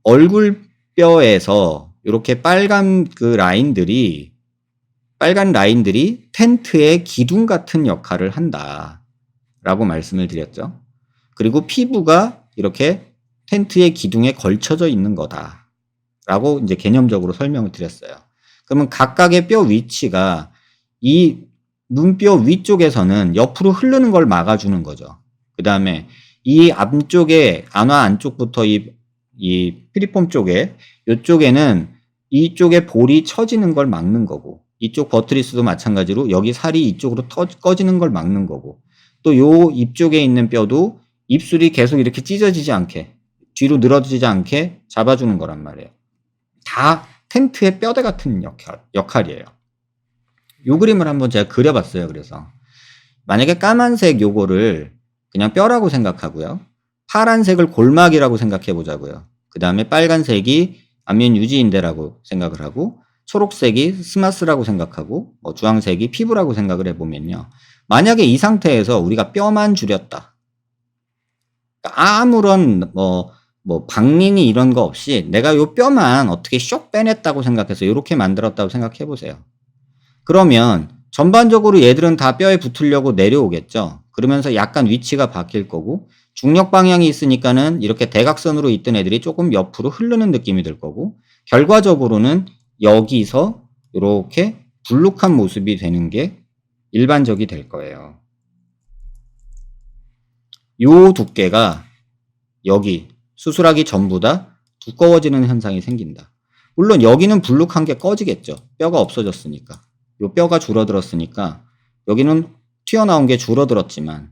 얼굴뼈에서 이렇게 빨간 라인들이 텐트의 기둥 같은 역할을 한다라고 말씀을 드렸죠. 그리고 피부가 이렇게 텐트의 기둥에 걸쳐져 있는 거다라고 이제 개념적으로 설명을 드렸어요. 그러면 각각의 뼈 위치가 이 눈뼈 위쪽에서는 옆으로 흐르는 걸 막아주는 거죠. 그 다음에 이 안쪽에, 안화 안쪽부터 이 피리폼 쪽에, 이쪽에는 이쪽에 볼이 처지는 걸 막는 거고, 이쪽 버트리스도 마찬가지로 여기 살이 이쪽으로 꺼지는 걸 막는 거고, 또 요 입 쪽에 있는 뼈도 입술이 계속 이렇게 찢어지지 않게, 뒤로 늘어지지 않게 잡아주는 거란 말이에요. 다 텐트의 뼈대 같은 역할이에요. 요 그림을 한번 제가 그려봤어요. 그래서 만약에 까만색 요거를 그냥 뼈라고 생각하고요. 파란색을 골막이라고 생각해 보자고요. 그 다음에 빨간색이 안면 유지인대라고 생각을 하고, 초록색이 스마스라고 생각하고, 주황색이 피부라고 생각을 해보면요. 만약에 이 상태에서 우리가 뼈만 줄였다. 아무런 박린이 이런 거 없이 내가 요 뼈만 어떻게 쇽 빼냈다고 생각해서 이렇게 만들었다고 생각해 보세요. 그러면 전반적으로 얘들은 다 뼈에 붙으려고 내려오겠죠. 그러면서 약간 위치가 바뀔 거고, 중력 방향이 있으니까는 이렇게 대각선으로 있던 애들이 조금 옆으로 흐르는 느낌이 들 거고, 결과적으로는 여기서 이렇게 불룩한 모습이 되는 게 일반적이 될 거예요. 요 두께가 여기 수술하기 전보다 두꺼워지는 현상이 생긴다. 물론 여기는 불룩한 게 꺼지겠죠. 뼈가 없어졌으니까. 요 뼈가 줄어들었으니까 여기는 튀어나온 게 줄어들었지만,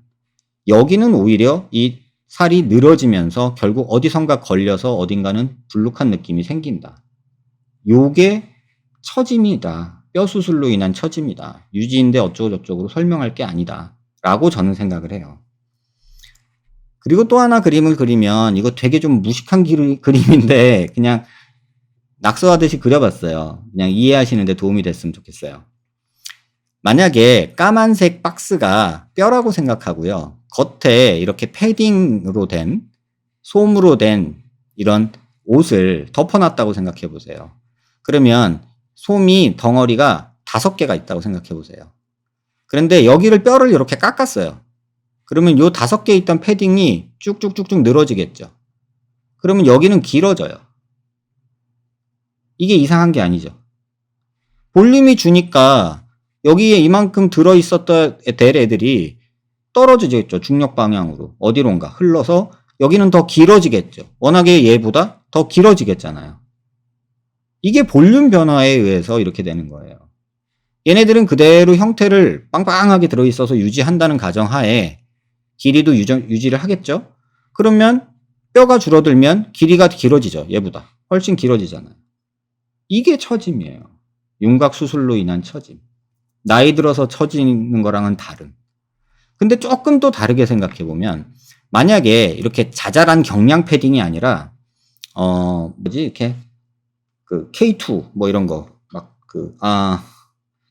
여기는 오히려 이 살이 늘어지면서 결국 어디선가 걸려서 어딘가는 불룩한 느낌이 생긴다. 요게 처짐이다. 뼈 수술로 인한 처짐이다. 유지인대 어쩌고저쩌고 설명할 게 아니다 라고 저는 생각을 해요. 그리고 또 하나 그림을 그리면, 이거 되게 좀 무식한 그림인데 그냥 낙서하듯이 그려봤어요. 그냥 이해하시는데 도움이 됐으면 좋겠어요. 만약에 까만색 박스가 뼈라고 생각하고요. 겉에 이렇게 패딩으로 된, 솜으로 된 이런 옷을 덮어놨다고 생각해 보세요. 그러면 솜이 덩어리가 5개가 있다고 생각해 보세요. 그런데 여기를 뼈를 이렇게 깎았어요. 그러면 요 5개 있던 패딩이 쭉쭉쭉쭉 늘어지겠죠. 그러면 여기는 길어져요. 이게 이상한 게 아니죠. 볼륨이 주니까 여기에 이만큼 들어있었던 될 애들이 떨어지겠죠. 중력 방향으로. 어디론가 흘러서 여기는 더 길어지겠죠. 워낙에 얘보다 더 길어지겠잖아요. 이게 볼륨 변화에 의해서 이렇게 되는 거예요. 얘네들은 그대로 형태를 빵빵하게 들어있어서 유지한다는 가정하에 길이도 유지를 하겠죠. 그러면 뼈가 줄어들면 길이가 길어지죠. 얘보다 훨씬 길어지잖아요. 이게 처짐이에요. 윤곽 수술로 인한 처짐. 나이 들어서 처지는 거랑은 다른. 근데 조금 더 다르게 생각해 보면, 만약에 이렇게 자잘한 경량 패딩이 아니라 이렇게 K2 이런 거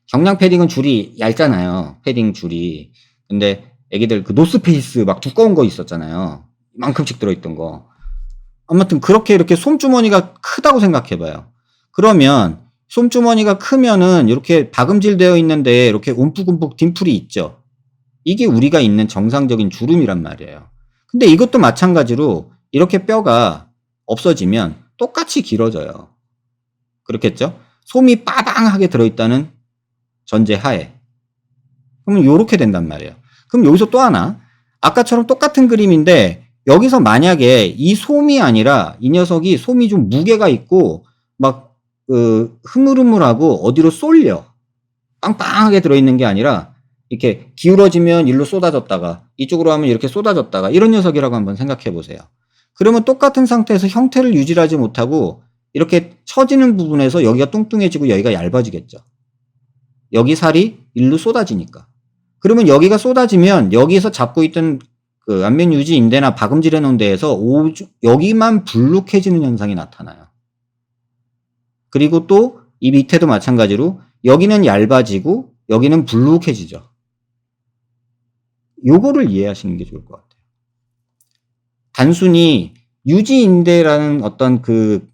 경량 패딩은 줄이 얇잖아요. 패딩 줄이. 근데 애기들 노스페이스 두꺼운 거 있었잖아요. 이만큼씩 들어있던 거. 아무튼 그렇게 이렇게 솜주머니가 크다고 생각해봐요. 그러면 솜주머니가 크면은 이렇게 박음질 되어 있는데 이렇게 움푹움푹 딤플이 있죠. 이게 우리가 있는 정상적인 주름이란 말이에요. 근데 이것도 마찬가지로 이렇게 뼈가 없어지면 똑같이 길어져요. 그렇겠죠? 솜이 빠방하게 들어있다는 전제하에. 그러면 이렇게 된단 말이에요. 그럼 여기서 또 하나, 아까처럼 똑같은 그림인데 여기서 만약에 이 솜이 아니라 이 녀석이 솜이 좀 무게가 있고 흐물흐물하고 어디로 쏠려 빵빵하게 들어있는 게 아니라 이렇게 기울어지면 일로 쏟아졌다가 이쪽으로 하면 이렇게 쏟아졌다가 이런 녀석이라고 한번 생각해 보세요. 그러면 똑같은 상태에서 형태를 유지하지 못하고 이렇게 처지는 부분에서 여기가 뚱뚱해지고 여기가 얇아지겠죠. 여기 살이 일로 쏟아지니까. 그러면 여기가 쏟아지면 여기에서 잡고 있던 안면 유지 인대나 박음질해 놓은 데에서 여기만 불룩해지는 현상이 나타나요. 그리고 또 이 밑에도 마찬가지로 여기는 얇아지고 여기는 불룩해지죠. 요거를 이해하시는 게 좋을 것 같아요. 단순히 유지인대라는 어떤 그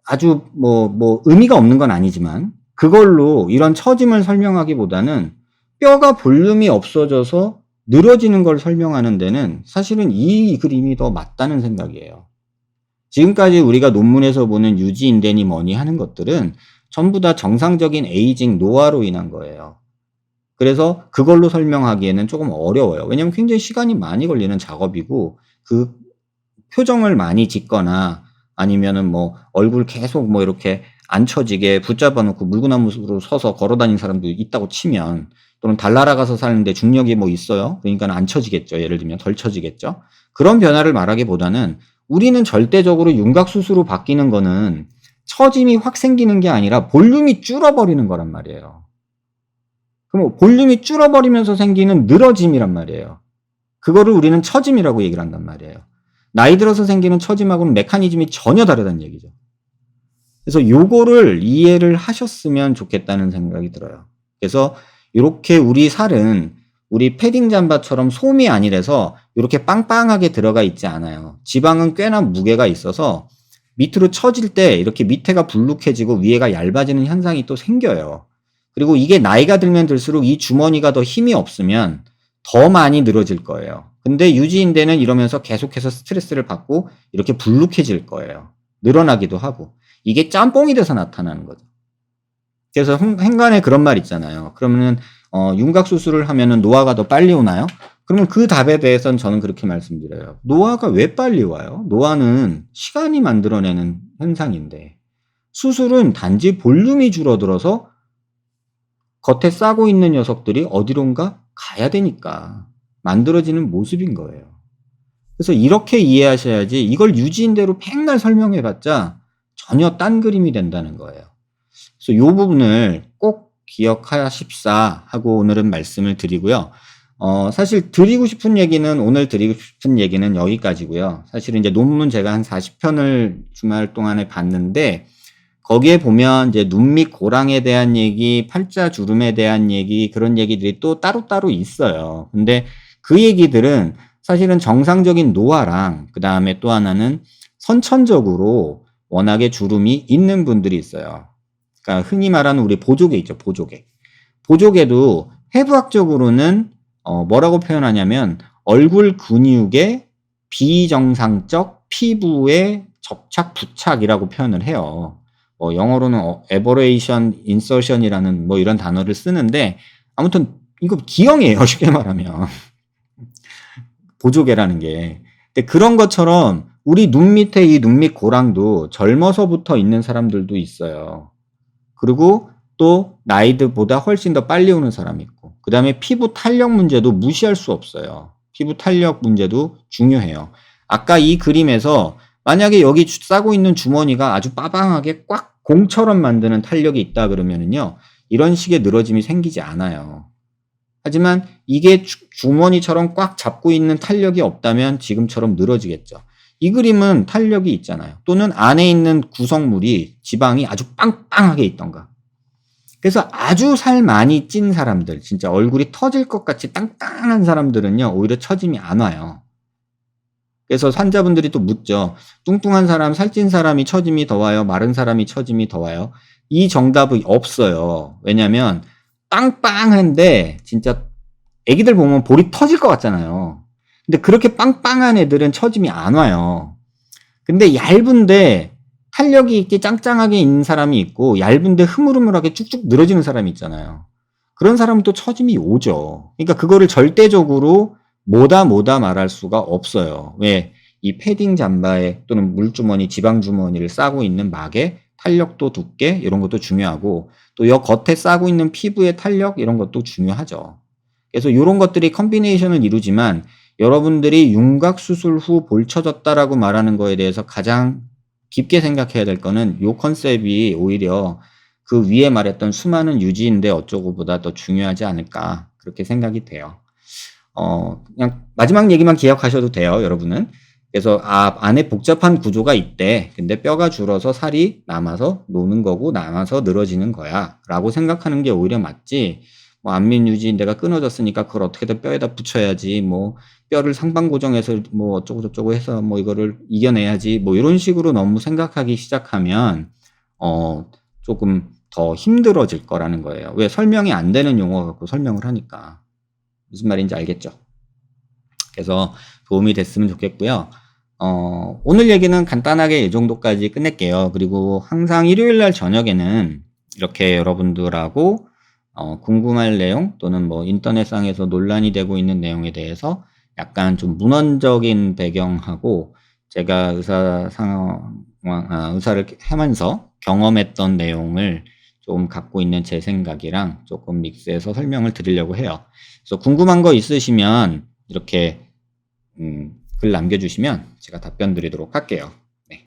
아주 뭐 의미가 없는 건 아니지만 그걸로 이런 처짐을 설명하기보다는 뼈가 볼륨이 없어져서 늘어지는 걸 설명하는 데는 사실은 이 그림이 더 맞다는 생각이에요. 지금까지 우리가 논문에서 보는 유지인대니 뭐니 하는 것들은 전부 다 정상적인 에이징 노화로 인한 거예요. 그래서 그걸로 설명하기에는 조금 어려워요. 왜냐면 굉장히 시간이 많이 걸리는 작업이고 그 표정을 많이 짓거나 아니면은 뭐 얼굴 계속 뭐 이렇게 안 처지게 붙잡아 놓고 물구나무로 서서 걸어 다니는 사람도 있다고 치면 또는 달나라 가서 사는데 중력이 뭐 있어요. 그러니까 안 처지겠죠. 예를 들면 덜 처지겠죠. 그런 변화를 말하기보다는 우리는 절대적으로 윤곽수수로 바뀌는 거는 처짐이 확 생기는 게 아니라 볼륨이 줄어버리는 거란 말이에요. 그럼 볼륨이 줄어버리면서 생기는 늘어짐이란 말이에요. 그거를 우리는 처짐이라고 얘기를 한단 말이에요. 나이 들어서 생기는 처짐하고는 메커니즘이 전혀 다르다는 얘기죠. 그래서 요거를 이해를 하셨으면 좋겠다는 생각이 들어요. 그래서 이렇게 우리 살은 우리 패딩 잠바처럼 솜이 아니라서 이렇게 빵빵하게 들어가 있지 않아요. 지방은 꽤나 무게가 있어서 밑으로 처질 때 이렇게 밑에가 불룩해지고 위에가 얇아지는 현상이 또 생겨요. 그리고 이게 나이가 들면 들수록 이 주머니가 더 힘이 없으면 더 많이 늘어질 거예요. 근데 유지인대는 이러면서 계속해서 스트레스를 받고 이렇게 불룩해질 거예요. 늘어나기도 하고. 이게 짬뽕이 돼서 나타나는 거죠. 그래서 행간에 그런 말 있잖아요. 그러면은 윤곽수술을 하면은 노화가 더 빨리 오나요? 그러면 그 답에 대해서는 저는 그렇게 말씀드려요. 노화가 왜 빨리 와요? 노화는 시간이 만들어내는 현상인데 수술은 단지 볼륨이 줄어들어서 겉에 싸고 있는 녀석들이 어디론가 가야 되니까 만들어지는 모습인 거예요. 그래서 이렇게 이해하셔야지 이걸 유지인대로 백날 설명해봤자 전혀 딴 그림이 된다는 거예요. 그래서 이 부분을 꼭 기억하십사 하고 오늘은 말씀을 드리고요. 사실 드리고 싶은 얘기는 오늘 드리고 싶은 얘기는 여기까지고요. 사실은 이제 논문 제가 한 40편을 주말 동안에 봤는데 거기에 보면 이제 눈 밑 고랑에 대한 얘기, 팔자 주름에 대한 얘기 그런 얘기들이 또 따로따로 있어요. 근데 그 얘기들은 사실은 정상적인 노화랑 그 다음에 또 하나는 선천적으로 워낙에 주름이 있는 분들이 있어요. 그러니까 흔히 말하는 우리 보조개 있죠. 보조개. 보조개도 해부학적으로는 뭐라고 표현하냐면 얼굴 근육의 비정상적 피부의 접착 부착이라고 표현을 해요. 영어로는 aberration insertion이라는 뭐 이런 단어를 쓰는데 아무튼 이거 기형이에요. 쉽게 말하면. 보조개라는 게. 근데 그런 것처럼 우리 눈 밑에 이 눈 밑 고랑도 젊어서부터 있는 사람들도 있어요. 그리고 또 나이들보다 훨씬 더 빨리 오는 사람이 있고 그 다음에 피부 탄력 문제도 무시할 수 없어요. 피부 탄력 문제도 중요해요. 아까 이 그림에서 만약에 여기 싸고 있는 주머니가 아주 빠방하게 꽉 공처럼 만드는 탄력이 있다 그러면은요 이런 식의 늘어짐이 생기지 않아요. 하지만 이게 주머니처럼 꽉 잡고 있는 탄력이 없다면 지금처럼 늘어지겠죠. 이 그림은 탄력이 있잖아요. 또는 안에 있는 구성물이 지방이 아주 빵빵하게 있던가. 그래서 아주 살 많이 찐 사람들, 진짜 얼굴이 터질 것 같이 땅땅한 사람들은요 오히려 처짐이 안 와요. 그래서 환자분들이 또 묻죠. 뚱뚱한 사람, 살찐 사람이 처짐이 더 와요? 마른 사람이 처짐이 더 와요? 이 정답이 없어요. 왜냐면 빵빵한데 진짜 애기들 보면 볼이 터질 것 같잖아요. 근데 그렇게 빵빵한 애들은 처짐이 안 와요. 근데 얇은데 탄력이 있게 짱짱하게 있는 사람이 있고 얇은데 흐물흐물하게 쭉쭉 늘어지는 사람이 있잖아요. 그런 사람은 또 처짐이 오죠. 그러니까 그거를 절대적으로 뭐다 말할 수가 없어요. 왜? 이 패딩 잠바에 또는 물주머니, 지방주머니를 싸고 있는 막의 탄력도 두께 이런 것도 중요하고 또 여 겉에 싸고 있는 피부의 탄력 이런 것도 중요하죠. 그래서 이런 것들이 컨비네이션을 이루지만 여러분들이 윤곽수술 후 볼 처졌다라고 말하는 거에 대해서 가장 깊게 생각해야 될 거는 이 컨셉이 오히려 그 위에 말했던 수많은 유지인대 어쩌고보다 더 중요하지 않을까 그렇게 생각이 돼요. 그냥 마지막 얘기만 기억하셔도 돼요, 여러분은. 그래서 안에 복잡한 구조가 있대. 근데 뼈가 줄어서 살이 남아서 노는 거고 남아서 늘어지는 거야. 라고 생각하는 게 오히려 맞지. 뭐 안면 유지인대가 끊어졌으니까 그걸 어떻게든 뼈에다 붙여야지. 뭐 뼈를 상방 고정해서 뭐 어쩌고 저쩌고 해서 뭐 이거를 이겨내야지 뭐 이런 식으로 너무 생각하기 시작하면 조금 더 힘들어질 거라는 거예요. 왜? 설명이 안 되는 용어 갖고 설명을 하니까. 무슨 말인지 알겠죠? 그래서 도움이 됐으면 좋겠고요. 오늘 얘기는 간단하게 이 정도까지 끝낼게요. 그리고 항상 일요일 날 저녁에는 이렇게 여러분들하고 궁금할 내용 또는 뭐 인터넷상에서 논란이 되고 있는 내용에 대해서 약간 좀 문헌적인 배경하고 제가 의사를 하면서 경험했던 내용을 좀 갖고 있는 제 생각이랑 조금 믹스해서 설명을 드리려고 해요. 그래서 궁금한 거 있으시면 이렇게 글 남겨주시면 제가 답변 드리도록 할게요.